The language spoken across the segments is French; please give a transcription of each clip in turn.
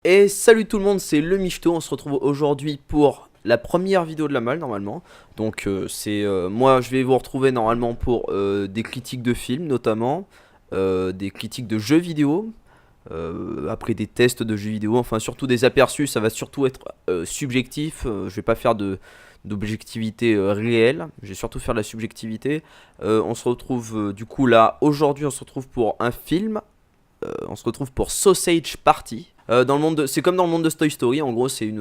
Et salut tout le monde, c'est le Michto, on se retrouve aujourd'hui pour la première vidéo de la malle normalement. Donc moi je vais vous retrouver normalement pour des critiques de films notamment, des critiques de jeux vidéo, après des tests de jeux vidéo, enfin surtout des aperçus, ça va surtout être subjectif, je vais pas faire d'objectivité réelle, je vais surtout faire de la subjectivité. On se retrouve du coup là, aujourd'hui on se retrouve pour un film. On se retrouve pour Sausage Party. C'est comme dans le monde de Toy Story. En gros, c'est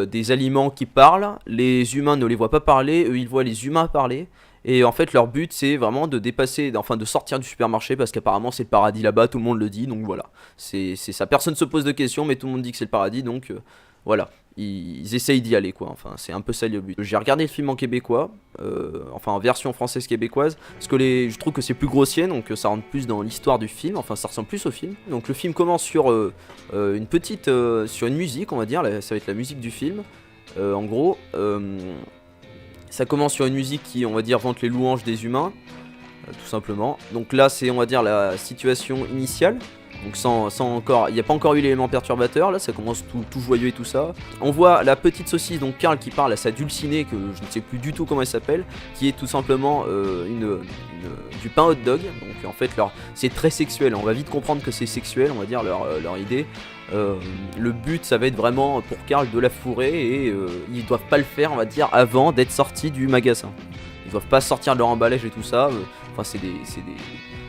des aliments qui parlent. Les humains ne les voient pas parler. Eux, ils voient les humains parler. Et en fait, leur but, c'est vraiment de dépasser, enfin, de sortir du supermarché parce qu'apparemment, c'est le paradis là-bas. Tout le monde le dit. Donc voilà. C'est ça. Personne se pose de questions, mais tout le monde dit que c'est le paradis. Donc voilà. Ils essayent d'y aller, quoi. Enfin, c'est un peu ça le but. J'ai regardé le film en québécois, enfin en version française québécoise, parce que je trouve que c'est plus grossier, donc ça rentre plus dans l'histoire du film. Enfin, ça ressemble plus au film. Donc le film commence sur sur une musique, on va dire. Ça va être la musique du film. En gros, ça commence sur une musique qui, on va dire, vante les louanges des humains, tout simplement. Donc là, c'est, on va dire, la situation initiale. Donc sans encore, il n'y a pas encore eu l'élément perturbateur, là ça commence tout joyeux et tout ça. On voit la petite saucisse, donc Carl qui parle à sa dulcinée, que je ne sais plus du tout comment elle s'appelle, qui est tout simplement du pain hot dog. Donc en fait c'est très sexuel, on va vite comprendre que c'est sexuel, on va dire leur idée. Le but ça va être vraiment pour Carl de la fourrer et ils doivent pas le faire, on va dire, avant d'être sortis du magasin. Ils doivent pas sortir de leur emballage et tout ça, enfin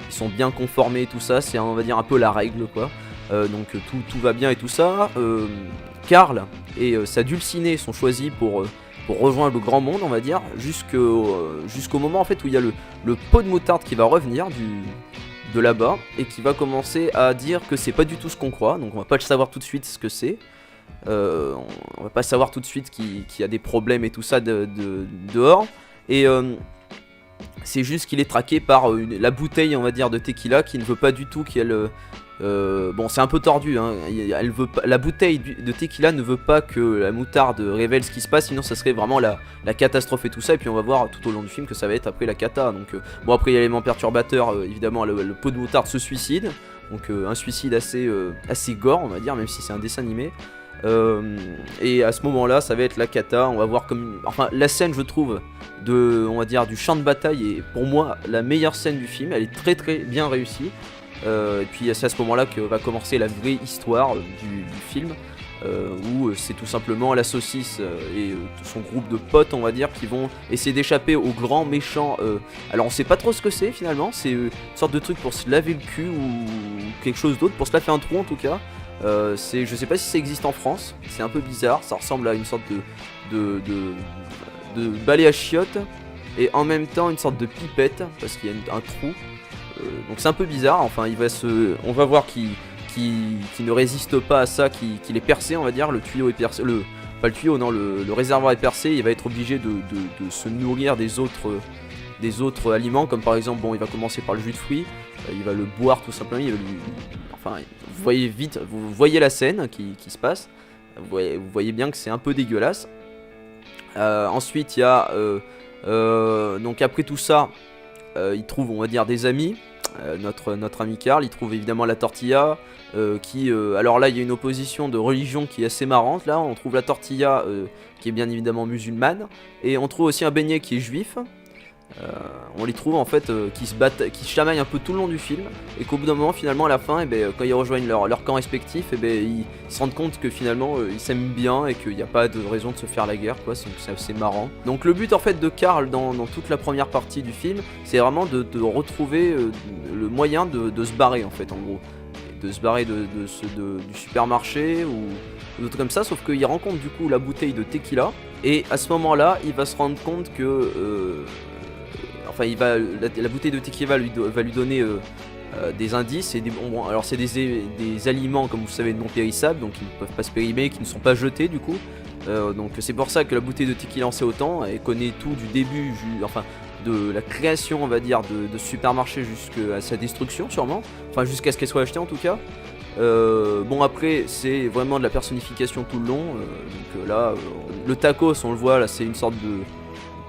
ils sont bien conformés et tout ça, c'est on va dire un peu la règle quoi. Donc tout va bien et tout ça. Carl et sa dulcinée sont choisis pour rejoindre le grand monde, on va dire, jusqu'au moment en fait où il y a le pot de moutarde qui va revenir de là-bas et qui va commencer à dire que c'est pas du tout ce qu'on croit. Donc on va pas le savoir tout de suite ce que c'est. On va pas savoir tout de suite qu'il y a des problèmes et tout ça dehors. Et c'est juste qu'il est traqué par la bouteille, on va dire, de tequila qui ne veut pas du tout qu'elle... bon, c'est un peu tordu, hein. La bouteille de tequila ne veut pas que la moutarde révèle ce qui se passe, sinon ça serait vraiment la catastrophe et tout ça. Et puis on va voir tout au long du film que ça va être après la cata. Donc bon, après il y a l'élément perturbateur, évidemment le pot de moutarde se suicide. Donc un suicide assez gore, on va dire, même si c'est un dessin animé. Et à ce moment là ça va être la cata, on va voir comme... Enfin la scène je trouve on va dire du champ de bataille est pour moi la meilleure scène du film, elle est très très bien réussie. Et puis c'est à ce moment là que va commencer la vraie histoire du film, où c'est tout simplement la saucisse et son groupe de potes, on va dire, qui vont essayer d'échapper au grand méchant. Alors on sait pas trop ce que c'est finalement, c'est une sorte de truc pour se laver le cul ou quelque chose d'autre, pour se laver un trou en tout cas. Je sais pas si ça existe en France, c'est un peu bizarre, ça ressemble à une sorte de balai à chiottes et en même temps une sorte de pipette parce qu'il y a un trou. Donc c'est un peu bizarre, enfin on va voir qu'il ne résiste pas à ça, qu'il est percé, on va dire, le tuyau est percé, pas le tuyau, non, le réservoir est percé, il va être obligé de se nourrir des autres aliments, comme par exemple, bon, il va commencer par le jus de fruits, il va le boire tout simplement, enfin, vous voyez la scène qui se passe, vous voyez bien que c'est un peu dégueulasse. Ensuite il y a donc après tout ça, il trouve, on va dire, des amis. Notre ami Carl, il trouve évidemment la tortilla, alors là il y a une opposition de religion qui est assez marrante. Là on trouve la tortilla qui est bien évidemment musulmane, et on trouve aussi un beignet qui est juif. On les trouve en fait qui se battent, qui se chamaillent un peu tout le long du film, et qu'au bout d'un moment finalement à la fin, quand ils rejoignent leur camp respectif, ils se rendent compte que finalement ils s'aiment bien et qu'il n'y a pas de raison de se faire la guerre, quoi. C'est assez marrant. Donc le but en fait de Carl dans toute la première partie du film, c'est vraiment de retrouver le moyen de se barrer en fait, en gros, de se barrer du supermarché ou d'autres comme ça, sauf qu'il rencontre du coup la bouteille de tequila, et à ce moment là il va se rendre compte que enfin, la bouteille de tequila va lui donner des indices. Et alors c'est des aliments, comme vous savez, non périssables, donc ils ne peuvent pas se périmer, qui ne sont pas jetés du coup. Donc c'est pour ça que la bouteille de tequila en sait autant. Elle connaît tout du début, enfin de la création, on va dire, de ce supermarché jusqu'à sa destruction sûrement. Enfin jusqu'à ce qu'elle soit achetée en tout cas. Bon après c'est vraiment de la personnification tout le long. Donc là le tacos, on le voit là, c'est une sorte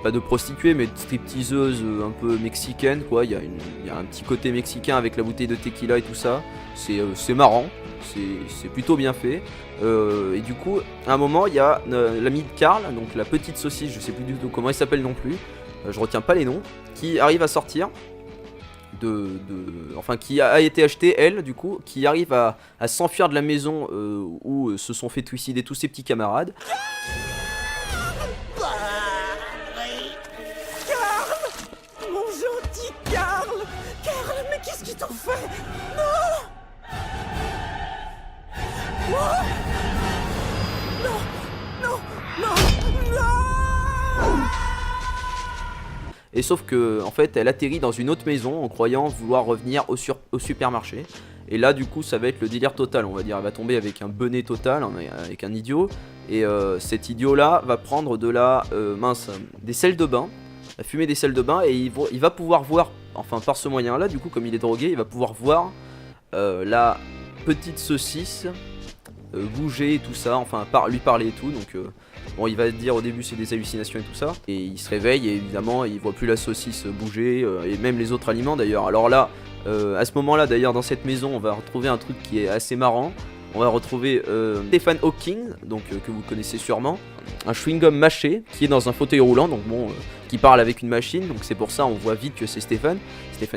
pas de prostituée mais de stripteaseuse un peu mexicaine quoi. Il y a un petit côté mexicain avec la bouteille de tequila et tout ça. C'est marrant, c'est plutôt bien fait. Et du coup, à un moment, il y a l'ami de Karl, donc la petite saucisse, je sais plus du tout comment il s'appelle non plus, je retiens pas les noms, qui arrive à sortir enfin qui a été achetée elle du coup, qui arrive à s'enfuir de la maison où se sont fait suicider tous ses petits camarades. Karl, mon gentil Karl, Karl, mais qu'est-ce qu'ils t'ont fait? Non! Oh non, non, non, non! Et sauf que en fait elle atterrit dans une autre maison en croyant vouloir revenir au supermarché. Et là du coup ça va être le délire total, on va dire. Elle va tomber avec un benet total, avec un idiot. Et cet idiot là va prendre de la des sels de bain, la fumée des sels de bain. Et il va pouvoir voir, enfin par ce moyen là du coup, comme il est drogué, il va pouvoir voir la petite saucisse bouger et tout ça, enfin lui parler et tout. Donc bon, il va dire au début c'est des hallucinations et tout ça, et il se réveille et évidemment il voit plus la saucisse bouger, et même les autres aliments d'ailleurs. Alors là, à ce moment là d'ailleurs, dans cette maison on va retrouver un truc qui est assez marrant. On va retrouver Stephen Hawking, donc que vous connaissez sûrement, un chewing-gum mâché qui est dans un fauteuil roulant, donc bon, qui parle avec une machine, donc c'est pour ça on voit vite que c'est Stephen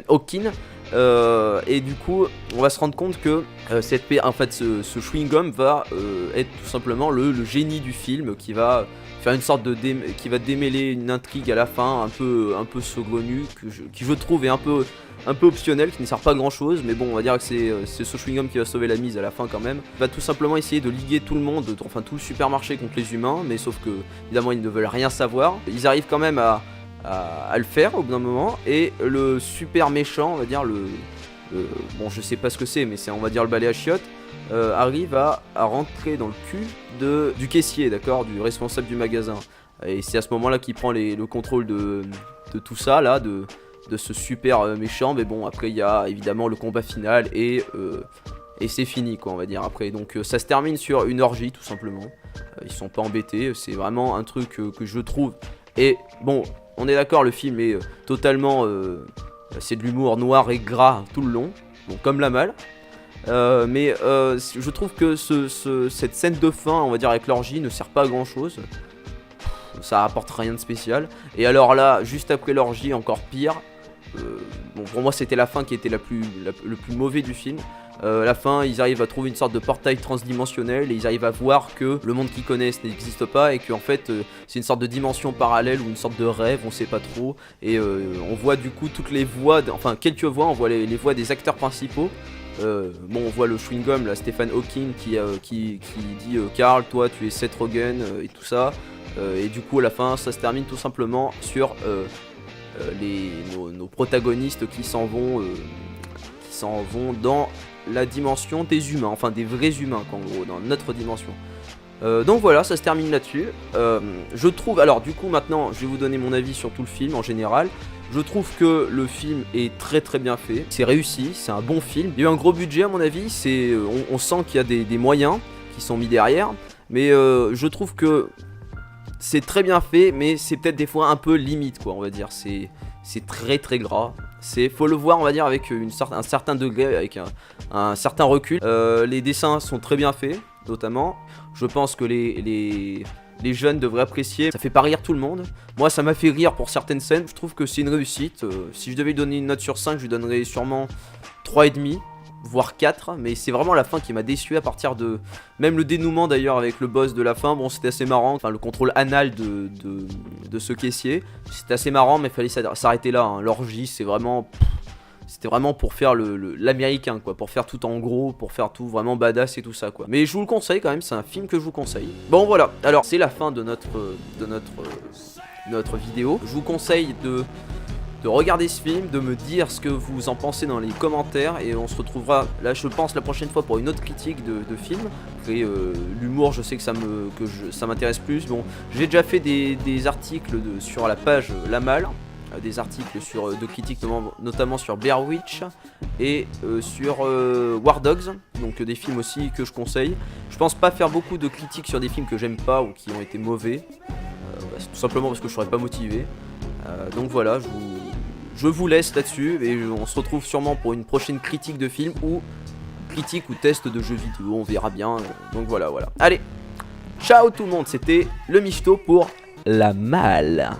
Hawking. Et du coup on va se rendre compte que en fait, ce chewing-gum va être tout simplement le génie du film, qui va faire une sorte qui va démêler une intrigue à la fin un peu saugrenue, qui je trouve est un peu optionnel, qui ne sert pas à grand chose, mais bon, on va dire que c'est ce chewing-gum qui va sauver la mise à la fin quand même. Il va tout simplement essayer de liguer tout le monde, enfin tout le supermarché contre les humains, mais sauf que évidemment ils ne veulent rien savoir. Ils arrivent quand même à le faire au bout d'un moment, et le super méchant, on va dire bon, je sais pas ce que c'est, mais c'est, on va dire, le balai à chiottes, arrive à rentrer dans le cul du caissier, d'accord, du responsable du magasin. Et c'est à ce moment là qu'il prend le contrôle de tout ça là, de ce super méchant. Mais bon, après il y a évidemment le combat final, et c'est fini quoi, on va dire après. Donc ça se termine sur une orgie tout simplement. Ils sont pas embêtés, c'est vraiment un truc que je trouve. Et bon, on est d'accord, le film est totalement c'est de l'humour noir et gras tout le long, bon, comme la malle. Mais je trouve que cette scène de fin, on va dire, avec l'orgie, ne sert pas à grand chose. Ça apporte rien de spécial. Et alors là, juste après l'orgie, encore pire. Bon, pour moi c'était la fin qui était le plus mauvais du film. La fin, ils arrivent à trouver une sorte de portail transdimensionnel, et ils arrivent à voir que le monde qu'ils connaissent n'existe pas, et que en fait c'est une sorte de dimension parallèle ou une sorte de rêve, on sait pas trop. Et on voit du coup toutes les voix, enfin quelques voix, on voit les voix des acteurs principaux. Bon, on voit le chewing-gum, là, Stephen Hawking qui dit Karl, toi tu es Seth Rogen et tout ça. Et du coup à la fin ça se termine tout simplement sur nos protagonistes qui s'en vont dans la dimension des humains, enfin des vrais humains en gros, dans notre dimension. Donc voilà, ça se termine là-dessus. Je trouve, alors du coup maintenant je vais vous donner mon avis sur tout le film en général. Je trouve que le film est très très bien fait, c'est réussi, c'est un bon film. Il y a eu un gros budget à mon avis, on sent qu'il y a des moyens qui sont mis derrière, mais je trouve que c'est très bien fait, mais c'est peut-être des fois un peu limite quoi, on va dire. C'est très très gras. Faut le voir, on va dire, avec un certain degré, avec un certain recul. Les dessins sont très bien faits, notamment. Je pense que les jeunes devraient apprécier. Ça fait pas rire tout le monde. Moi, ça m'a fait rire pour certaines scènes. Je trouve que c'est une réussite. Si je devais donner une note sur 5, je lui donnerais sûrement 3,5. Voire 4, mais c'est vraiment la fin qui m'a déçu, à partir de... Même le dénouement d'ailleurs avec le boss de la fin, bon c'était assez marrant, enfin le contrôle anal de ce caissier, c'était assez marrant, mais il fallait s'arrêter là, hein. L'orgie c'est vraiment... C'était vraiment pour faire l'américain quoi, pour faire tout en gros, pour faire tout vraiment badass et tout ça quoi. Mais je vous le conseille quand même, c'est un film que je vous conseille. Bon voilà, alors c'est la fin de notre vidéo. Je vous conseille de regarder ce film, de me dire ce que vous en pensez dans les commentaires, et on se retrouvera là je pense la prochaine fois pour une autre critique de film. Après l'humour, je sais que ça m'intéresse plus. Bon, j'ai déjà fait des articles sur la page La Malle, des articles de critiques notamment sur Blair Witch et sur War Dogs, donc des films aussi que je conseille. Je pense pas faire beaucoup de critiques sur des films que j'aime pas ou qui ont été mauvais, tout simplement parce que je serais pas motivé. Donc voilà, je vous laisse là-dessus, et on se retrouve sûrement pour une prochaine critique de film, ou critique ou test de jeux vidéo, on verra bien. Donc voilà. Allez, ciao tout le monde, c'était le Michto pour la malle.